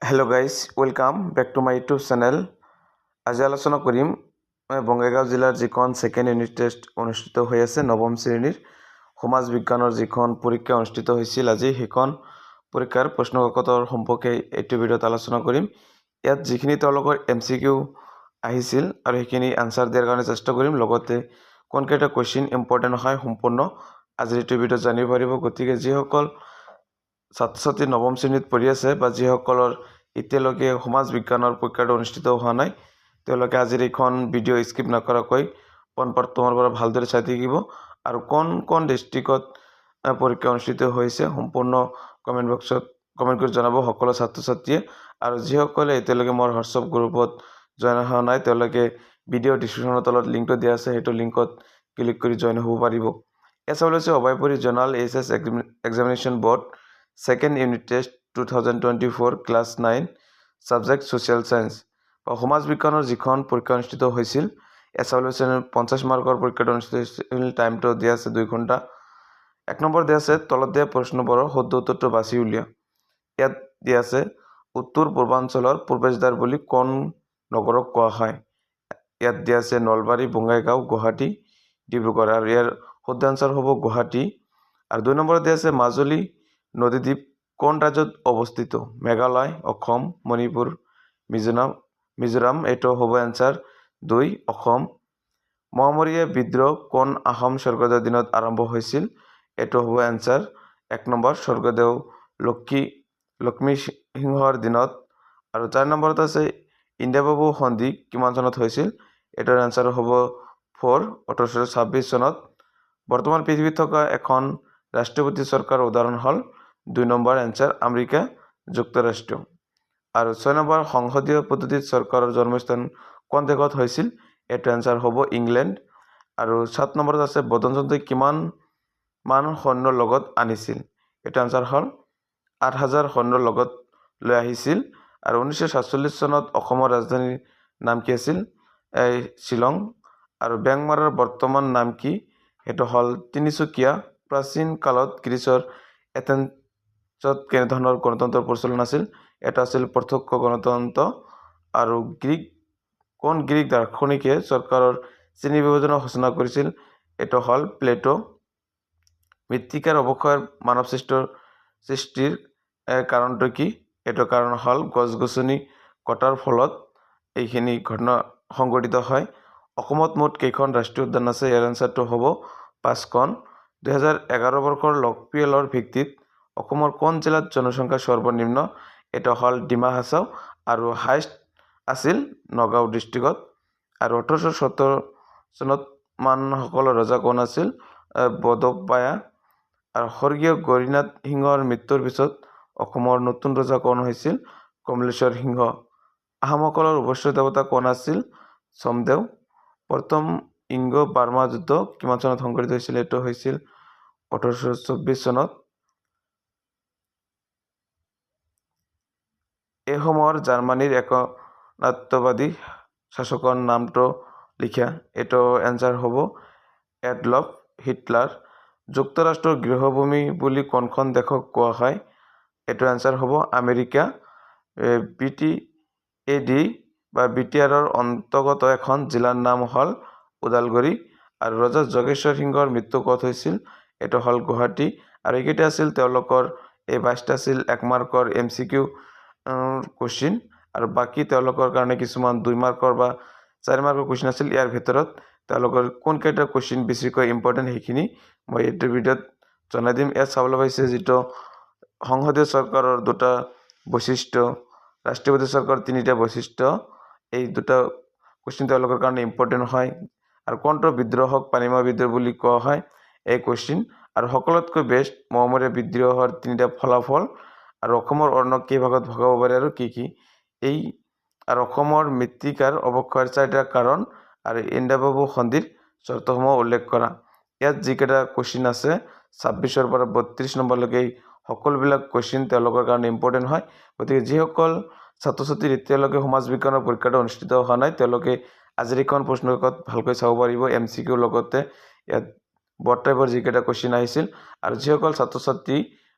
Hello' guys, welcome back to my YouTube channel. আজি আলোচনা কৰিম বঙাইগাঁও জিলাৰ যিখন ছেকেণ্ড ইউনিট টেষ্ট অনুষ্ঠিত হৈ আছে নৱম শ্ৰেণীৰ সমাজ বিজ্ঞানৰ যিখন পৰীক্ষা অনুষ্ঠিত হৈছিল আজি সেইখন পৰীক্ষাৰ প্ৰশ্নকাকতৰ সম্পৰ্কে এইটো ভিডিঅ'ত আলোচনা কৰিম। ইয়াত যিখিনি তেওঁলোকৰ MCQ আহিছিল আৰু সেইখিনি আনচাৰ দিয়াৰ কাৰণে চেষ্টা কৰিম, লগতে কোনকেইটা কুৱেশ্যন ইম্পৰ্টেণ্ট হয় সম্পূৰ্ণ আজিৰ এইটো ভিডিঅ'ত জানিব পাৰিব। গতিকে যিসকল ছাত্ৰ ছাত্ৰী নৱম শ্ৰেণীত পঢ়ি আছে বা যিসকলৰ এতিয়ালৈকে সমাজ বিজ্ঞানৰ পৰীক্ষাটো অনুষ্ঠিত হোৱা নাই, তেওঁলোকে আজিৰ এইখন ভিডিঅ' স্কিপ নকৰাকৈ পোনপ্ৰথমৰ পৰা ভালদৰে চাই থাকিব আৰু কোন ডিষ্ট্ৰিক্টত পৰীক্ষা অনুষ্ঠিত হৈছে সম্পূৰ্ণ কমেণ্ট বক্সত কমেণ্ট কৰি জনাব সকলো ছাত্ৰ ছাত্ৰীয়ে। আৰু যিসকলে এতিয়ালৈকে মোৰ হোৱাটছআপ গ্ৰুপত জইন হোৱা নাই তেওঁলোকে ভিডিঅ' ডিছক্ৰিপশ্যনৰ তলত লিংকটো দিয়া আছে, সেইটো লিংকত ক্লিক কৰি জইন হ'ব পাৰিব। এয়া চাবলৈ হৈছে Abhayapuri zonal HS examination board second unit test 2024 class 9 subject social science বা সমাজ বিজ্ঞানৰ যিখন পৰীক্ষা অনুষ্ঠিত হৈছিল। এয়া চাবলৈ হৈছে 50 মাৰ্কৰ পৰীক্ষাটো অনুষ্ঠিত হৈছিল। টাইমটো দিয়া আছে 2 ঘণ্টা। 1 নম্বৰ দিয়া আছে তলত দিয়া প্ৰশ্নবোৰৰ শুদ্ধ উত্তৰটো বাছি উলিওৱা। ইয়াত দিয়া আছে উত্তৰ পূৰ্বাঞ্চলৰ প্ৰৱেশদ্বাৰ বুলি কোন নগৰক কোৱা হয়। ইয়াত দিয়া আছে নলবাৰী, বঙাইগাঁও, গুৱাহাটী, ডিব্ৰুগড় আৰু ইয়াৰ শুদ্ধ আনচাৰ হ'ব গুৱাহাটী। আৰু 2 নম্বৰত দিয়া আছে মাজুলী নদীদ্বীপ কোন ৰাজ্যত অৱস্থিত? মেঘালয়, অসম, মণিপুৰ, মিজোৰাম। এইটো হ'ব এনচাৰ 2 অসম। মহামৰীয়া বিদ্ৰোহ কোন আহোম স্বৰ্গদেউৰ দিনত আৰম্ভ হৈছিল? এইটো হ'ব এনচাৰ 1 নম্বৰ স্বৰ্গদেউ লক্ষ্মী সিংহৰ দিনত। আৰু 4 নম্বৰত আছে ইন্দিৰা-বাবু সন্ধি কিমান চনত হৈছিল? এইটোৰ এনচাৰ হ'ব 4 1826 চনত। বৰ্তমান পৃথিৱীত থকা এখন ৰাষ্ট্ৰপতি চৰকাৰৰ উদাহৰণ হ'ল 2 নম্বৰ এনচাৰ আমেৰিকা যুক্তৰাষ্ট্ৰ। আৰু 6 নম্বৰ সংসদীয় পদ্ধতিত চৰকাৰৰ জন্মস্থান কোন দেশত হৈছিল? এইটো এনচাৰ হ'ব ইংলেণ্ড। আৰু 7 নম্বৰত আছে বদনজন্ত্ৰী কিমান মান সৈন্যৰ লগত আনিছিল? এইটো এনচাৰ হ'ল 8000 সৈন্যৰ লগত লৈ আহিছিল। আৰু 1947 চনত অসমৰ ৰাজধানীৰ নাম কি আছিল? শ্বিলং। আৰু বেংমাৰাৰ বৰ্তমান নাম কি? সেইটো হ'ল তিনিচুকীয়া। প্ৰাচীন কালত গ্ৰীচৰ এথেন্সত কেনেধৰণৰ গণতন্ত্ৰৰ প্ৰচলন আছিল? এটা আছিল প্ৰত্যক্ষ গণতন্ত্ৰ। আৰু কোন গ্ৰীক দাৰ্শনিকে চৰকাৰৰ শ্ৰেণী বিভাজনৰ সূচনা কৰিছিল? এইটো হ'ল প্লেটো। মৃত্তিকাৰ অৱক্ষয়ৰ মানৱ সৃষ্টিৰ কাৰণটো কি? এইটো কাৰণ হ'ল গছ-গছনি কটাৰ ফলত এইখিনি ঘটনা সংঘটিত হয়। অসমত মুঠ কেইখন ৰাষ্ট্ৰীয় উদ্যান আছে? ইয়াৰ এনচাৰটো হ'ব 5খন। 2011 বৰ্ষৰ লোকপিয়লৰ ভিত্তিত অসমৰ কোন জিলাত জনসংখ্যা সৰ্বনিম্ন? এইটো হ'ল ডিমা হাছাও আৰু হাইষ্ট আছিল নগাঁও ডিষ্ট্ৰিক্টত। আৰু 1870 চনত মানসকলৰ ৰজা কোন আছিল? বদপায়া। আৰু স্বৰ্গীয় গৌৰীনাথ সিংহৰ মৃত্যুৰ পিছত অসমৰ নতুন ৰজা কোন হৈছিল? কমলেশ্বৰ সিংহ। আহোমসকলৰ উপাস্য দেৱতা কোন আছিল? সোমদেৱ। প্ৰথম ইংগো-বাৰ্মা যুদ্ধ কিমান চনত সংঘটিত হৈছিল? এইটো হৈছিল 1824 চনত। এই সময়ৰ জাৰ্মানীৰ একনায়কত্ববাদী শাসকৰ নামটো লিখা। এইটো এনচাৰ হ'ব এডলফ হিটলাৰ। যুক্তৰাষ্ট্ৰৰ গৃহভূমি বুলি কোনখন দেশক কোৱা হয়? এইটো এনচাৰ হ'ব আমেৰিকা। BTAD বা BTRৰ অন্তৰ্গত এখন জিলাৰ নাম হ'ল ওদালগুৰি। আৰু ৰজা যোগেশ্বৰ সিংহৰ মৃত্যু ক'ত হৈছিল? এইটো হ'ল গুৱাহাটী। আৰু এইকেইটা আছিল তেওঁলোকৰ এই 22টা আছিল 1 মাৰ্কৰ MCQ কুৱেশ্যন। আৰু বাকী তেওঁলোকৰ কাৰণে কিছুমান 2 মাৰ্কৰ বা 4 মাৰ্কৰ কুৱেশ্যন আছিল। ইয়াৰ ভিতৰত তেওঁলোকৰ কোনকেইটা কুৱেশ্যন বেছিকৈ ইম্পৰ্টেণ্ট সেইখিনি মই এইটো ভিডিঅ'ত জনাই দিম। ইয়াত চাবলৈ পাইছে যিটো সংসদীয় চৰকাৰৰ 2টা বৈশিষ্ট্য, ৰাষ্ট্ৰপতি চৰকাৰৰ 3টা বৈশিষ্ট্য, এই 2টা কুৱেশ্যন তেওঁলোকৰ কাৰণে ইম্পৰ্টেণ্ট হয়। আৰু কোনটো বিদ্ৰোহক পানীমৰা বিদ্ৰোহ বুলি কোৱা হয়? এই কুৱেশ্যন। আৰু সকলোতকৈ বেষ্ট মহামৰীয়া বিদ্ৰোহৰ 3টা ফলাফল আৰু অসমৰ অৰণ্য কেইভাগত ভগাব পাৰে আৰু কি কি? এই আৰু অসমৰ মৃত্তিকাৰ অৱক্ষয়ৰ 4টা কাৰণ আৰু ইন্দিৰা-বাবু সন্ধিৰ চৰ্তসমূহ উল্লেখ কৰা। ইয়াত যিকেইটা কুৱেশ্যন আছে 26ৰ পৰা 32 নম্বৰলৈকে সকলোবিলাক কুৱেশ্যন তেওঁলোকৰ কাৰণে ইম্পৰ্টেণ্ট হয়। গতিকে যিসকল ছাত্ৰ ছাত্ৰীৰ এতিয়ালৈকে সমাজ বিজ্ঞানৰ পৰীক্ষাটো অনুষ্ঠিত হোৱা নাই তেওঁলোকে আজিৰ এইখন প্ৰশ্নকাকত ভালকৈ চাব পাৰিব। MCQ লগতে ইয়াত বৰ্ড টাইপৰ যিকেইটা কুৱেশ্যন আহিছিল। আৰু যিসকল ছাত্ৰ ছাত্ৰী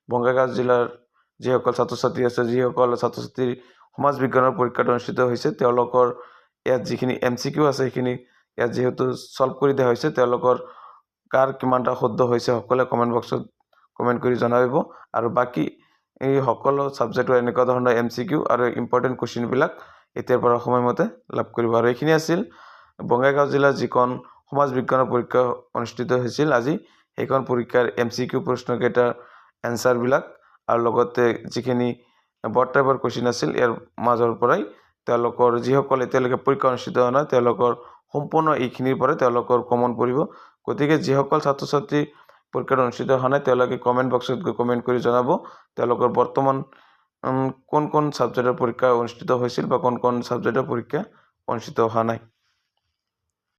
বঙাইগাঁও জিলাৰ যিসকল ছাত্ৰ ছাত্ৰী আছে, যিসকল ছাত্ৰ ছাত্ৰীৰ সমাজ বিজ্ঞানৰ পৰীক্ষাটো অনুষ্ঠিত হৈছে তেওঁলোকৰ ইয়াত যিখিনি MCQ আছে সেইখিনি ইয়াত যেহেতু সলভ কৰি দিয়া হৈছে তেওঁলোকৰ কাৰ কিমানটা শুদ্ধ হৈছে সকলে কমেন্ট বক্সত কমেন্ট কৰি জনাব আৰু বাকি এই সকলো সাবজেক্টৰ এনেকুৱা ধৰণৰ MCQ আৰু ইম্পৰ্টেন্ট কোৱেশ্চনবিলাক এতিয়াৰ পৰা সময়মতে লাভ কৰিব আৰু এইখিনি আছিল বঙাইগাঁও জিলাৰ যিখন সমাজ বিজ্ঞানৰ পৰীক্ষা অনুষ্ঠিত হৈছিল আজি সেইখন পৰীক্ষাৰ MCQ প্ৰশ্নকেইটাৰ এনসাৰবিলাক আৰু লগতে যিখিনি বৰ্ড টাইপৰ কোৱেশ্চন আছিল ইয়াৰ মাজৰ পৰাই তেওঁলোকৰ যিসকল এতিয়ালৈকে পৰীক্ষা অনুষ্ঠিত হোৱা নাই তেওঁলোকৰ সম্পূৰ্ণ এইখিনিৰ পৰা তেওঁলোকৰ কমন পৰিব গতিকে যিসকল ছাত্ৰ ছাত্ৰী পৰীক্ষা অনুষ্ঠিত হোৱা নাই তেওঁলোকে কমেন্ট বক্সত গৈ কমেন্ট কৰি জনাব তেওঁলোকৰ বৰ্তমান কোন কোন সাবজেক্টৰ পৰীক্ষা অনুষ্ঠিত হৈছিল বা কোন কোন সাবজেক্টৰ পৰীক্ষা অনুষ্ঠিত হোৱা নাই